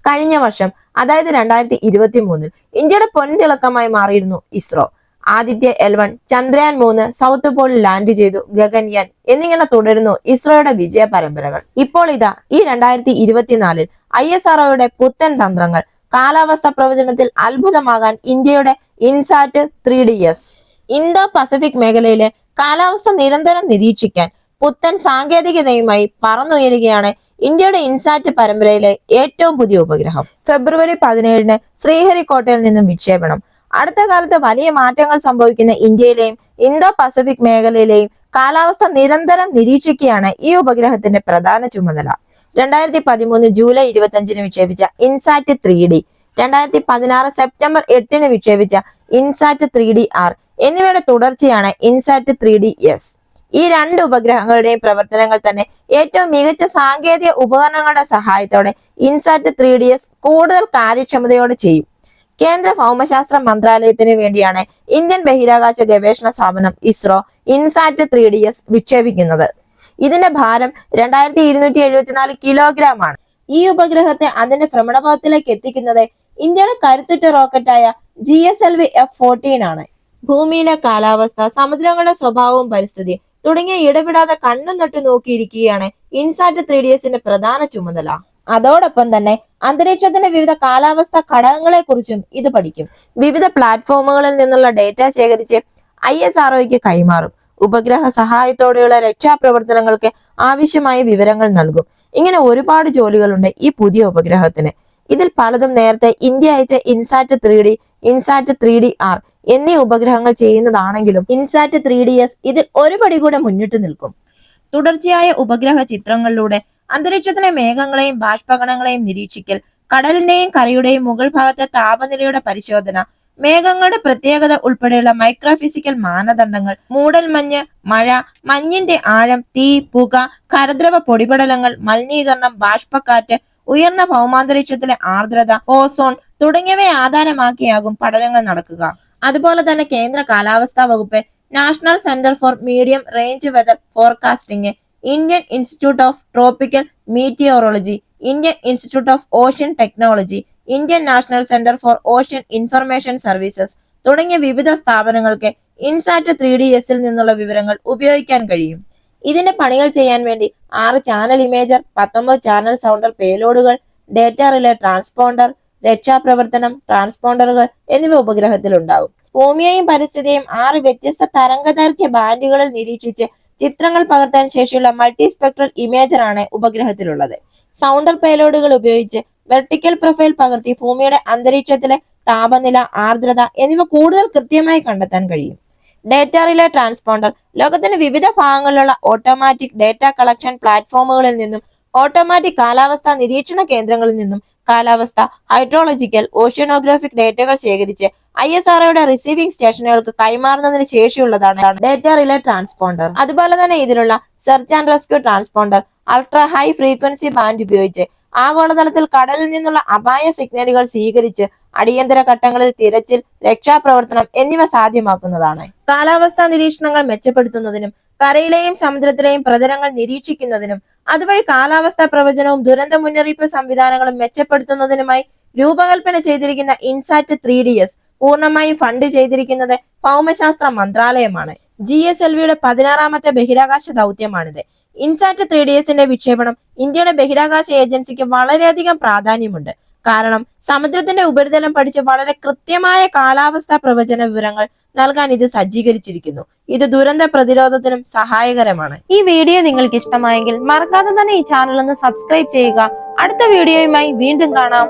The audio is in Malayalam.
കഴിഞ്ഞ വർഷം അതായത് 2023 ഇന്ത്യയുടെ പൊൻതിളക്കമായി മാറിയിരുന്നു ഇസ്രോ. ആദിത്യ L1, ചന്ദ്രയാൻ 3 സൗത്ത് പോളിൽ ലാൻഡ് ചെയ്തു. ഗഗൻയാൻ എന്നിങ്ങനെ തുടരുന്നു ഇസ്രോയുടെ വിജയ പരമ്പരകൾ. ഇപ്പോൾ ഇതാ ഈ 2024 ISROയുടെ പുത്തൻ തന്ത്രങ്ങൾ. കാലാവസ്ഥ പ്രവചനത്തിൽ അത്ഭുതമാകാൻ ഇന്ത്യയുടെ ഇൻസാറ്റ് 3DS. ഇന്തോ പസഫിക് മേഖലയിലെ കാലാവസ്ഥ നിരന്തരം നിരീക്ഷിക്കാൻ പുത്തൻ സാങ്കേതികതയുമായി പറന്നുയരുകയാണ് ഇന്ത്യയുടെ ഇൻസാറ്റ് പരമ്പരയിലെ ഏറ്റവും പുതിയ ഉപഗ്രഹം. ഫെബ്രുവരി 17 ശ്രീഹരിക്കോട്ടയിൽ നിന്നും വിക്ഷേപണം. അടുത്ത കാലത്ത് വലിയ മാറ്റങ്ങൾ സംഭവിക്കുന്ന ഇന്ത്യയിലെയും ഇന്തോ പസഫിക് മേഖലയിലെയും കാലാവസ്ഥ നിരന്തരം നിരീക്ഷിക്കുകയാണ് ഈ ഉപഗ്രഹത്തിന്റെ പ്രധാന ചുമതല. 2013 ജൂലൈ 25 വിക്ഷേപിച്ച ഇൻസാറ്റ് 3D, 2016 സെപ്റ്റംബർ 8 വിക്ഷേപിച്ച ഇൻസാറ്റ് 3DR എന്നിവയുടെ തുടർച്ചയാണ് ഇൻസാറ്റ് 3DS. ഈ രണ്ട് ഉപഗ്രഹങ്ങളുടെയും പ്രവർത്തനങ്ങൾ തന്നെ ഏറ്റവും മികച്ച സാങ്കേതിക ഉപകരണങ്ങളുടെ സഹായത്തോടെ ഇൻസാറ്റ് 3DS കൂടുതൽ കാര്യക്ഷമതയോടെ ചെയ്യും. കേന്ദ്ര ഭൗമശാസ്ത്ര മന്ത്രാലയത്തിന് വേണ്ടിയാണ് ഇന്ത്യൻ ബഹിരാകാശ ഗവേഷണ സ്ഥാപനം ഇസ്രോ ഇൻസാറ്റ് 3DS വിക്ഷേപിക്കുന്നത്. ഇതിന്റെ ഭാരം 2274 കിലോഗ്രാം ആണ്. ഈ ഉപഗ്രഹത്തെ അതിന്റെ ഭ്രമണപഥത്തിലേക്ക് എത്തിക്കുന്നത് ഇന്ത്യയുടെ കരുത്തുറ്റ റോക്കറ്റായ GSLV F-14 ആണ്. ഭൂമിയിലെ കാലാവസ്ഥ, സമുദ്രങ്ങളുടെ സ്വഭാവവും പരിസ്ഥിതിയും തുടങ്ങിയ ഇടപെടാതെ കണ്ണും നട്ടു നോക്കിയിരിക്കുകയാണ് ഇൻസാറ്റ് 3DSന്റെ പ്രധാന ചുമതല. അതോടൊപ്പം തന്നെ അന്തരീക്ഷത്തിന്റെ വിവിധ കാലാവസ്ഥ ഘടകങ്ങളെ കുറിച്ചും ഇത് പഠിക്കും. വിവിധ പ്ലാറ്റ്ഫോമുകളിൽ നിന്നുള്ള ഡേറ്റ ശേഖരിച്ച് ISROയ്ക്ക് കൈമാറും. ഉപഗ്രഹ സഹായത്തോടെയുള്ള രക്ഷാപ്രവർത്തനങ്ങൾക്ക് ആവശ്യമായ വിവരങ്ങൾ നൽകും. ഇങ്ങനെ ഒരുപാട് ജോലികളുണ്ട് ഈ പുതിയ ഉപഗ്രഹത്തിന്. ഇതിൽ പലതും നേരത്തെ ഇന്ത്യ അയച്ച ഇൻസാറ്റ് 3D, ഇൻസാറ്റ് 3DR എന്നീ ഉപഗ്രഹങ്ങൾ ചെയ്യുന്നതാണെങ്കിലും ഇൻസാറ്റ് 3DS ഇതിൽ ഒരു പടി കൂടെ മുന്നിട്ട് നിൽക്കും. തുടർച്ചയായ ഉപഗ്രഹ ചിത്രങ്ങളിലൂടെ അന്തരീക്ഷത്തിലെ മേഘങ്ങളെയും ബാഷ്പകണങ്ങളെയും നിരീക്ഷിക്കൽ, കടലിന്റെയും കരയുടെയും മുകൾ ഭാഗത്തെ താപനിലയുടെ പരിശോധന, മേഘങ്ങളുടെ പ്രത്യേകത ഉൾപ്പെടെയുള്ള മൈക്രോഫിസിക്കൽ മാനദണ്ഡങ്ങൾ, മൂടൽമഞ്ഞ്, മഴ, മഞ്ഞിന്റെ ആഴം, തീ, പുക, കരദ്രവ പൊടിപടലങ്ങൾ, മലിനീകരണം, ബാഷ്പക്കാറ്റ്, ഉയർന്ന ഭൗമാന്തരീക്ഷത്തിലെ ആർദ്രത, ഓസോൺ തുടങ്ങിയവയെ ആധാരമാക്കിയാകും പഠനങ്ങൾ നടക്കുക. അതുപോലെ തന്നെ കേന്ദ്ര കാലാവസ്ഥാ വകുപ്പ്, national centre for medium range weather forecasting, Indian institute of tropical meteorology, Indian institute of ocean technology, Indian national centre for ocean information services തുടങ്ങിയ വിവിധ സ്ഥാപനങ്ങൾക്ക് ഇൻസാറ്റ് 3DSൽ നിന്നുള്ള വിവരങ്ങൾ ഉപയോഗിക്കാൻ കഴിയും. ഇതിന്റെ പണികൾ ചെയ്യാൻ വേണ്ടി 6 ചാനൽ ഇമേജർ, 19 ചാനൽ സൗണ്ടർ പേലോഡുകൾ, ഡേറ്റ റിലേ ട്രാൻസ്പോണ്ടർ, രക്ഷാപ്രവർത്തനം ട്രാൻസ്പോണ്ടറുകൾ എന്നിവ ഉപഗ്രഹത്തിൽ ഉണ്ടാകും. ഭൂമിയെയും പരിസ്ഥിതിയെയും 6 വ്യത്യസ്ത തരംഗദൈർഘ്യ ബാൻഡുകളിൽ നിരീക്ഷിച്ച് ചിത്രങ്ങൾ പകർത്താൻ ശേഷിയുള്ള മൾട്ടി സ്പെക്ട്രൽ ഇമേജർ ആണ് ഉപഗ്രഹത്തിലുള്ളത്. സൗണ്ടർ പേലോഡുകൾ ഉപയോഗിച്ച് വെർട്ടിക്കൽ പ്രൊഫൈൽ പകർത്തി ഭൂമിയുടെ അന്തരീക്ഷത്തിലെ താപനില, ആർദ്രത എന്നിവ കൂടുതൽ കൃത്യമായി കണ്ടെത്താൻ കഴിയും. ഡേറ്റ റിലേ ട്രാൻസ്പോണ്ടർ ലോകത്തിന്റെ വിവിധ ഭാഗങ്ങളിലുള്ള ഓട്ടോമാറ്റിക് ഡേറ്റ കളക്ഷൻ പ്ലാറ്റ്ഫോമുകളിൽ നിന്നും ഓട്ടോമാറ്റിക് കാലാവസ്ഥാ നിരീക്ഷണ കേന്ദ്രങ്ങളിൽ നിന്നും കാലാവസ്ഥ, ഹൈഡ്രോളജിക്കൽ, ഓഷ്യനോഗ്രാഫിക് ഡേറ്റകൾ ശേഖരിച്ച് ISROയുടെ റിസീവിംഗ് സ്റ്റേഷനുകൾക്ക് കൈമാറുന്നതിന് ശേഷിയുള്ളതാണ് ഡേറ്റ റിലേ ട്രാൻസ്പോണ്ടർ. അതുപോലെ തന്നെ ഇതിലുള്ള search and rescue transponder ultra high frequency band ഉപയോഗിച്ച് ആഗോളതലത്തിൽ കടലിൽ നിന്നുള്ള അപായ സിഗ്നലുകൾ സ്വീകരിച്ച് അടിയന്തര ഘട്ടങ്ങളിൽ തിരച്ചിൽ, രക്ഷാപ്രവർത്തനം എന്നിവ സാധ്യമാക്കുന്നതാണ്. കാലാവസ്ഥാ നിരീക്ഷണങ്ങൾ മെച്ചപ്പെടുത്തുന്നതിനും കരയിലെയും സമുദ്രത്തിലെയും പ്രതലങ്ങൾ നിരീക്ഷിക്കുന്നതിനും അതുവഴി കാലാവസ്ഥാ പ്രവചനവും ദുരന്ത മുന്നറിയിപ്പ് സംവിധാനങ്ങളും മെച്ചപ്പെടുത്തുന്നതിനുമായി രൂപകൽപ്പന ചെയ്തിരിക്കുന്ന ഇൻസാറ്റ് 3DS പൂർണ്ണമായും ഫണ്ട് ചെയ്തിരിക്കുന്നത് ഭൗമശാസ്ത്ര മന്ത്രാലയമാണ്. GSLVയുടെ 16ാമത്തെ ബഹിരാകാശ ദൗത്യമാണിത്. ഇൻസാറ്റ് 3DSന്റെ വിക്ഷേപണം ഇന്ത്യയുടെ ബഹിരാകാശ ഏജൻസിക്ക് വളരെയധികം പ്രാധാന്യമുണ്ട്. കാരണം സമുദ്രത്തിന്റെ ഉപരിതലം പഠിച്ച് വളരെ കൃത്യമായ കാലാവസ്ഥാ പ്രവചന വിവരങ്ങൾ നൽകാൻ ഇത് സജ്ജീകരിച്ചിരിക്കുന്നു. ഇത് ദുരന്ത പ്രതിരോധത്തിനും സഹായകരമാണ്. ഈ വീഡിയോ നിങ്ങൾക്ക് ഇഷ്ടമായെങ്കിൽ മറക്കാതെ തന്നെ ഈ ചാനൽ ഒന്ന് സബ്സ്ക്രൈബ് ചെയ്യുക. അടുത്ത വീഡിയോയുമായി വീണ്ടും കാണാം.